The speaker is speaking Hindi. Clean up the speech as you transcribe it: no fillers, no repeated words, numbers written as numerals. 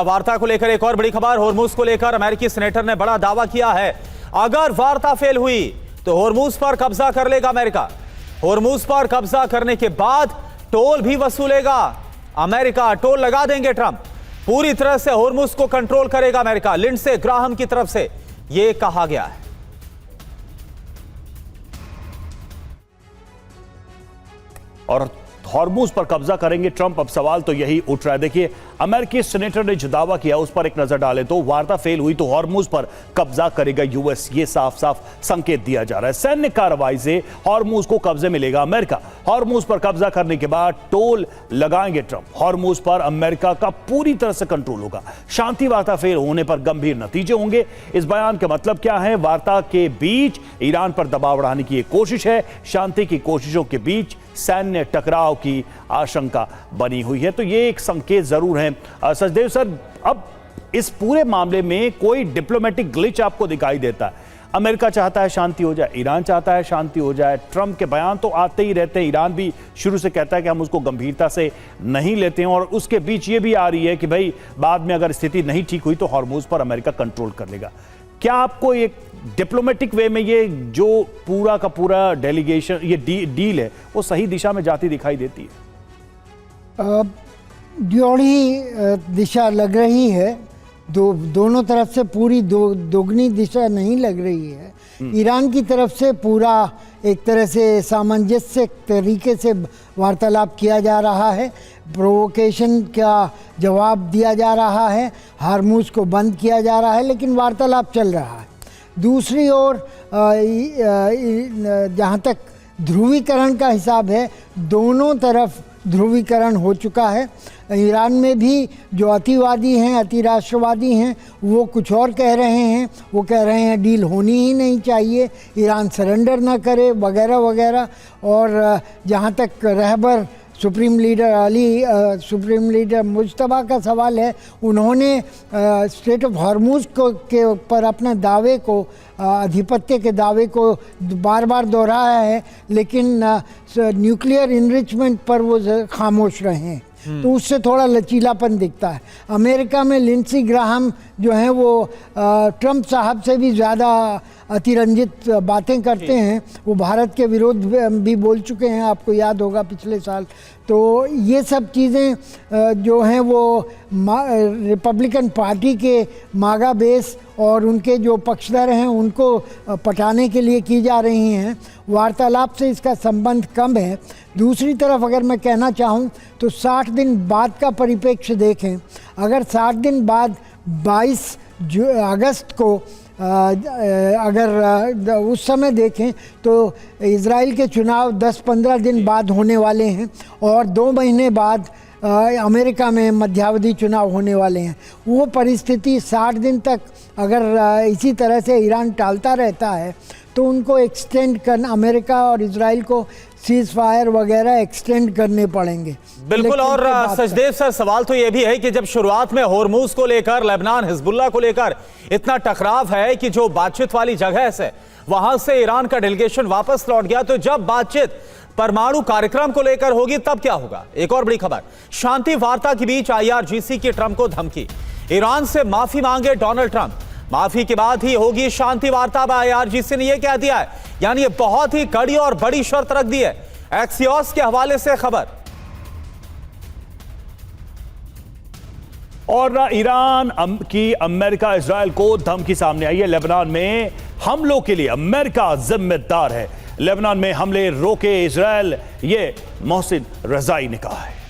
वार्ता को लेकर एक और बड़ी खबर। होर्मुज को लेकर अमेरिकी सेनेटर ने बड़ा दावा किया है। अगर वार्ता फेल हुई तो होर्मुज पर कब्जा कर लेगा अमेरिका। होर्मुज पर कब्जा करने के बाद टोल भी वसूलेगा अमेरिका। टोल लगा देंगे ट्रंप। पूरी तरह से होर्मुज को कंट्रोल करेगा अमेरिका। लिंडसे ग्राहम की तरफ से यह कहा गया है। और हॉर्मुज पर कब्जा करेंगे ट्रंप। अब सवाल तो यही उठ रहा है। देखिए, अमेरिकी सेनेटर ने जो दावा किया उस पर एक नजर डालें तो वार्ता फेल हुई तो हॉर्मुज पर कब्जा करेगा यूएस। ये साफ साफ संकेत दिया जा रहा है। सैन्य कार्रवाई से हॉर्मुज को कब्जे में लेगा अमेरिका। हॉर्मुज पर कब्जा करने के बाद टोल लगाएंगे ट्रंप। हॉर्मुज पर अमेरिका का पूरी तरह से कंट्रोल होगा। शांति वार्ता फेल होने पर गंभीर नतीजे होंगे। इस बयान का मतलब क्या है? वार्ता के बीच ईरान पर दबाव बढ़ाने की एक कोशिश है। शांति की कोशिशों के बीच सैन्य टकराव की आशंका बनी हुई है। तो ये एक संकेत जरूर है। सचदेव सर, अब इस पूरे मामले में कोई डिप्लोमेटिक ग्लिच आपको दिखाई देता है? अमेरिका चाहता है शांति हो जाए, ईरान चाहता है शांति हो जाए। ट्रंप के बयान तो आते ही रहते हैं। ईरान भी शुरू से कहता है कि हम उसको गंभीरता से नहीं लेते हैं। और उसके बीच ये भी आ रही है कि भाई बाद में अगर स्थिति नहीं ठीक हुई तो हॉर्मुज पर अमेरिका कंट्रोल कर लेगा। क्या आपको एक डिप्लोमेटिक वे में ये जो पूरा का पूरा डेलीगेशन, ये डील है, वो सही दिशा में जाती दिखाई देती है? जोड़ी दिशा लग रही है। दोनों तरफ से पूरी दोगुनी दिशा नहीं लग रही है। ईरान की तरफ से पूरा एक तरह से सामंजस्य तरीके से वार्तालाप किया जा रहा है। प्रोवोकेशन का जवाब दिया जा रहा है। हार्मुज को बंद किया जा रहा है, लेकिन वार्तालाप चल रहा है। दूसरी ओर जहाँ तक ध्रुवीकरण का हिसाब है, दोनों तरफ ध्रुवीकरण हो चुका है। ईरान में भी जो अतिवादी हैं, अति राष्ट्रवादी हैं, वो कुछ और कह रहे हैं। वो कह रहे हैं डील होनी ही नहीं चाहिए, ईरान सरेंडर ना करे, वगैरह वगैरह। और जहाँ तक रहबर सुप्रीम लीडर मुज्तबा का सवाल है, उन्होंने स्टेट ऑफ हॉर्मुज के ऊपर अपने दावे को, आधिपत्य के दावे को बार बार दोहराया है, लेकिन न्यूक्लियर इनरिचमेंट पर वो खामोश रहे हैं। तो उससे थोड़ा लचीलापन दिखता है। अमेरिका में लिंडसे ग्राहम जो हैं वो ट्रंप साहब से भी ज़्यादा अतिरंजित बातें करते हैं। वो भारत के विरोध भी बोल चुके हैं, आपको याद होगा पिछले साल। तो ये सब चीज़ें जो हैं वो रिपब्लिकन पार्टी के मागा बेस और उनके जो पक्षधर हैं उनको पटाने के लिए की जा रही हैं। वार्तालाप से इसका संबंध कम है। दूसरी तरफ अगर मैं कहना चाहूँ तो 60 दिन बाद का परिप्रेक्ष्य देखें। अगर 60 दिन बाद 22 अगस्त को अगर उस समय देखें तो इजराइल के चुनाव 10-15 दिन बाद होने वाले हैं और 2 महीने बाद अमेरिका में मध्यावधि चुनाव होने वाले हैं। वो परिस्थिति 60 दिन तक अगर इसी तरह से ईरान टालता रहता है तो उनको एक्सटेंड करना, अमेरिका और इजराइल को सीज फायर वगैरह एक्सटेंड करने पड़ेंगे। बिल्कुल। और सचदेव सर, सवाल तो यह भी है कि जब शुरुआत में होर्मुज को लेकर, लेबनान, हिजबुल्लाह को लेकर इतना टकराव है कि जो बातचीत वाली जगह से वहां से ईरान का डेलीगेशन वापस लौट गया, तो जब बातचीत परमाणु कार्यक्रम को लेकर होगी तब क्या होगा? एक और बड़ी खबर, शांति वार्ता के बीच IRGC की ट्रंप को धमकी। ईरान से माफी मांगे डोनाल्ड ट्रंप। माफी के बाद ही होगी शांति वार्ता। IRGC ने यह कह दिया है, यानी ये बहुत ही कड़ी और बड़ी शर्त रख दी है। एक्सियोस के हवाले से खबर। और ईरान की अमेरिका इजराइल को धमकी सामने आई है। लेबनान में हमलों के लिए अमेरिका जिम्मेदार है। लेबनान में हमले रोके इजराइल, ये मोहसिन रजाई ने कहा है।